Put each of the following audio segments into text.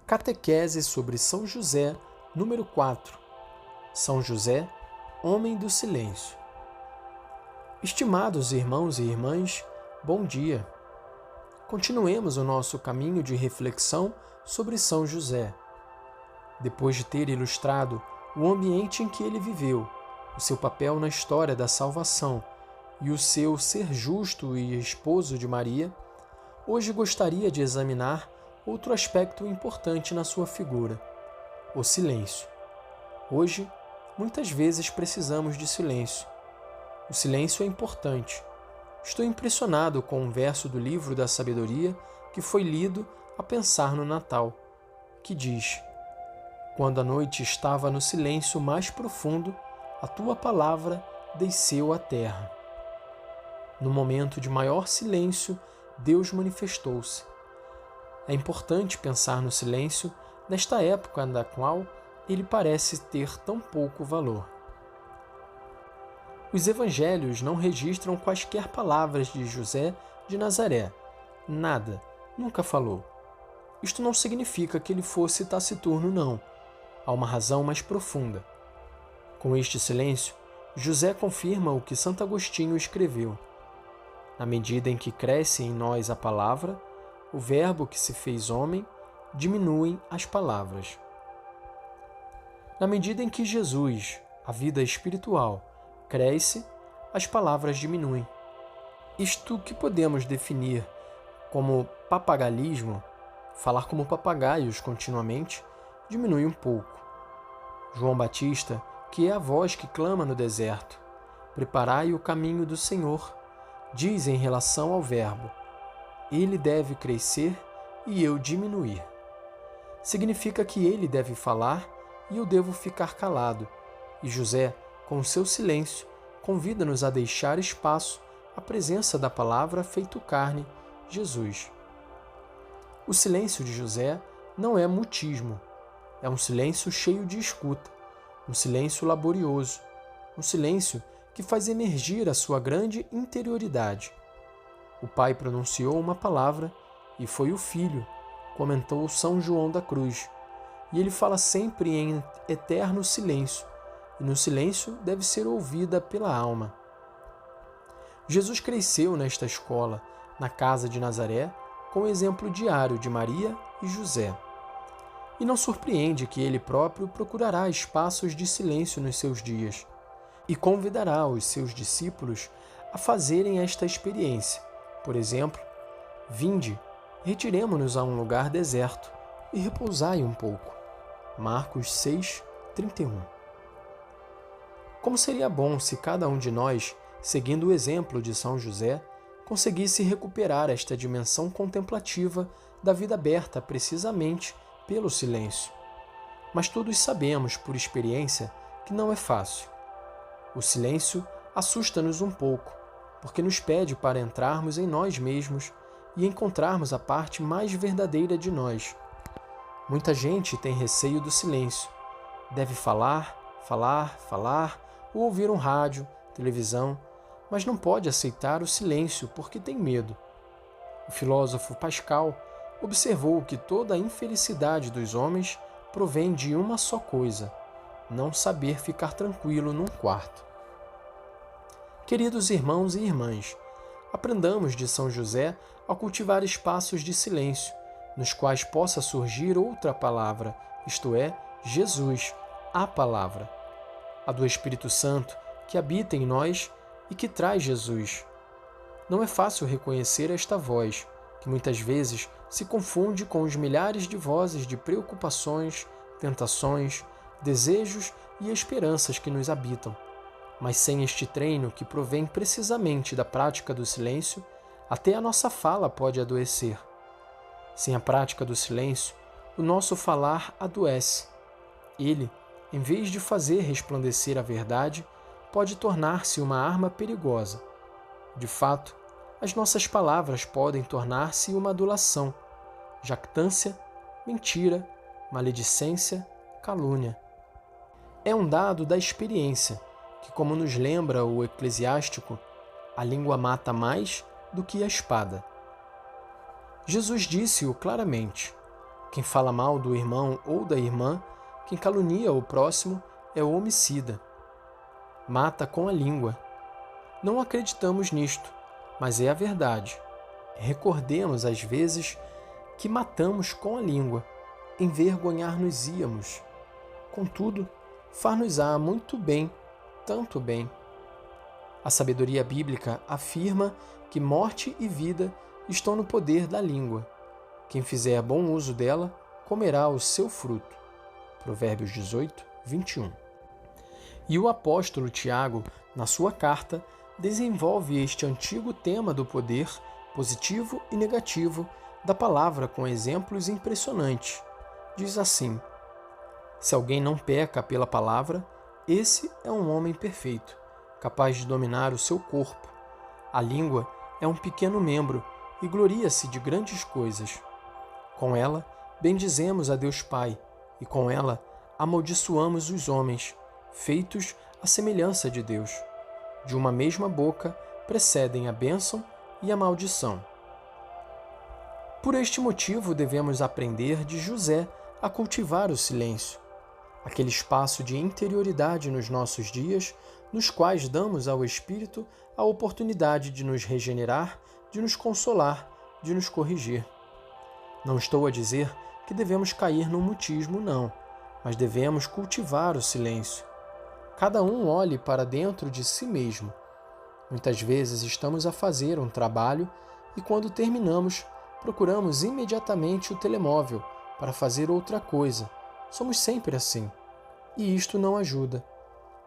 Catequese sobre São José, número 4. São José, homem do silêncio. Estimados irmãos e irmãs, bom dia. Continuemos o nosso caminho de reflexão sobre São José. Depois de ter ilustrado o ambiente em que ele viveu, o seu papel na história da salvação e o seu ser justo e esposo de Maria, hoje gostaria de examinar outro aspecto importante na sua figura, o silêncio. Hoje, muitas vezes precisamos de silêncio. O silêncio é importante. Estou impressionado com um verso do livro da sabedoria que foi lido a pensar no Natal, que diz: "Quando a noite estava no silêncio mais profundo, a tua palavra desceu à terra." No momento de maior silêncio, Deus manifestou-se. É importante pensar no silêncio nesta época na qual ele parece ter tão pouco valor. Os evangelhos não registram quaisquer palavras de José de Nazaré. Nada, nunca falou. Isto não significa que ele fosse taciturno, não. Há uma razão mais profunda. Com este silêncio, José confirma o que Santo Agostinho escreveu. Na medida em que cresce em nós a palavra, o Verbo que se fez homem, diminuem as palavras. Na medida em que Jesus, a vida espiritual, cresce, as palavras diminuem. Isto que podemos definir como papagalismo, falar como papagaios continuamente, diminui um pouco. João Batista, que é a voz que clama no deserto, "Preparai o caminho do Senhor", diz em relação ao Verbo: "Ele deve crescer e eu diminuir." Significa que ele deve falar e eu devo ficar calado. E José, com o seu silêncio, convida-nos a deixar espaço à presença da palavra feito carne, Jesus. O silêncio de José não é mutismo. É um silêncio cheio de escuta, um silêncio laborioso, um silêncio que faz emergir a sua grande interioridade. O Pai pronunciou uma palavra e foi o Filho, comentou São João da Cruz. E ele fala sempre em eterno silêncio, e no silêncio deve ser ouvida pela alma. Jesus cresceu nesta escola, na casa de Nazaré, com o exemplo diário de Maria e José. E não surpreende que ele próprio procurará espaços de silêncio nos seus dias e convidará os seus discípulos a fazerem esta experiência. Por exemplo, "Vinde, retiremo-nos a um lugar deserto e repousai um pouco." Marcos 6:31. Como seria bom se cada um de nós, seguindo o exemplo de São José, conseguisse recuperar esta dimensão contemplativa da vida aberta precisamente pelo silêncio. Mas todos sabemos, por experiência, que não é fácil. O silêncio assusta-nos um pouco, porque nos pede para entrarmos em nós mesmos e encontrarmos a parte mais verdadeira de nós. Muita gente tem receio do silêncio. Deve falar, ou ouvir um rádio, televisão, mas não pode aceitar o silêncio porque tem medo. O filósofo Pascal observou que toda a infelicidade dos homens provém de uma só coisa: não saber ficar tranquilo num quarto. Queridos irmãos e irmãs, aprendamos de São José a cultivar espaços de silêncio, nos quais possa surgir outra palavra, isto é, Jesus, a palavra, a do Espírito Santo, que habita em nós e que traz Jesus. Não é fácil reconhecer esta voz, que muitas vezes se confunde com os milhares de vozes de preocupações, tentações, desejos e esperanças que nos habitam. Mas sem este treino que provém precisamente da prática do silêncio, até a nossa fala pode adoecer. Sem a prática do silêncio, o nosso falar adoece. Ele, em vez de fazer resplandecer a verdade, pode tornar-se uma arma perigosa. De fato, as nossas palavras podem tornar-se uma adulação, jactância, mentira, maledicência, calúnia. É um dado da experiência que, como nos lembra o Eclesiástico, a língua mata mais do que a espada. Jesus disse-o claramente: Quem fala mal do irmão ou da irmã, quem calunia o próximo, é o homicida. Mata com a língua. Não acreditamos nisto, mas é a verdade. Recordemos as vezes que matamos com a língua, envergonhar-nos-íamos. Contudo, far-nos-á muito bem, tanto bem. A sabedoria bíblica afirma que morte e vida estão no poder da língua. Quem fizer bom uso dela, comerá o seu fruto. Provérbios 18, 21. E o apóstolo Tiago, na sua carta, desenvolve este antigo tema do poder, positivo e negativo, da palavra com exemplos impressionantes. Diz assim: se alguém não peca pela palavra, esse é um homem perfeito, capaz de dominar o seu corpo. A língua é um pequeno membro e gloria-se de grandes coisas. Com ela, bendizemos a Deus Pai, e com ela amaldiçoamos os homens, feitos à semelhança de Deus. De uma mesma boca precedem a bênção e a maldição. Por este motivo, devemos aprender de José a cultivar o silêncio, aquele espaço de interioridade nos nossos dias, nos quais damos ao Espírito a oportunidade de nos regenerar, de nos consolar, de nos corrigir. Não estou a dizer que devemos cair no mutismo, não, mas devemos cultivar o silêncio. Cada um olhe para dentro de si mesmo. Muitas vezes estamos a fazer um trabalho e, quando terminamos, procuramos imediatamente o telemóvel para fazer outra coisa. Somos sempre assim. E isto não ajuda.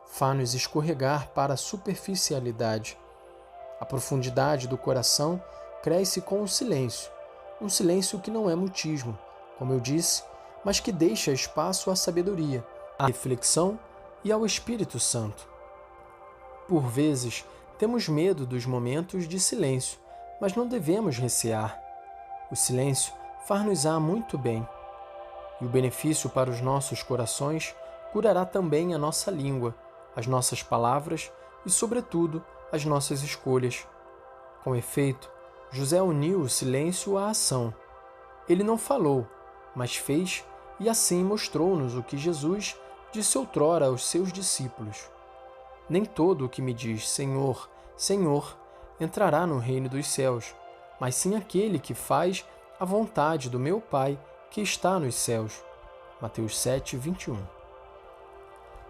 Faz-nos escorregar para a superficialidade. A profundidade do coração cresce com o silêncio. Um silêncio que não é mutismo, como eu disse, mas que deixa espaço à sabedoria, à reflexão e ao Espírito Santo. Por vezes, temos medo dos momentos de silêncio, mas não devemos recear. O silêncio far-nos-á muito bem. E o benefício para os nossos corações curará também a nossa língua, as nossas palavras e, sobretudo, as nossas escolhas. Com efeito, José uniu o silêncio à ação. Ele não falou, mas fez, e assim mostrou-nos o que Jesus disse outrora aos seus discípulos: nem todo o que me diz Senhor, Senhor, entrará no reino dos céus, mas sim aquele que faz a vontade do meu Pai que está nos céus. Mateus 7, 21.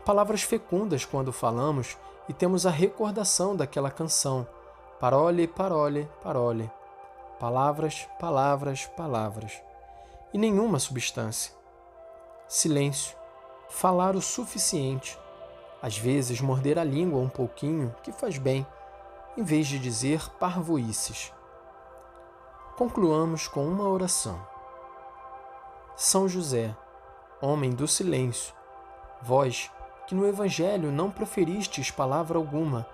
Palavras fecundas quando falamos e temos a recordação daquela canção: parole, parole, parole. Palavras, palavras, palavras. E nenhuma substância. Silêncio. Falar o suficiente. Às vezes morder a língua um pouquinho, que faz bem, em vez de dizer parvoíces. Concluamos com uma oração. São José, homem do silêncio, vós que no Evangelho não proferistes palavra alguma,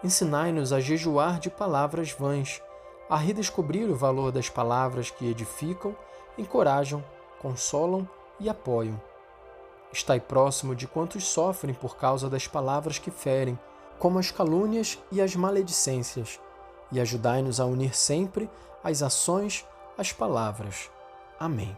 ensinai-nos a jejuar de palavras vãs, a redescobrir o valor das palavras que edificam, encorajam, consolam e apoiam. Estai próximo de quantos sofrem por causa das palavras que ferem, como as calúnias e as maledicências, e ajudai-nos a unir sempre as ações às palavras. Amém.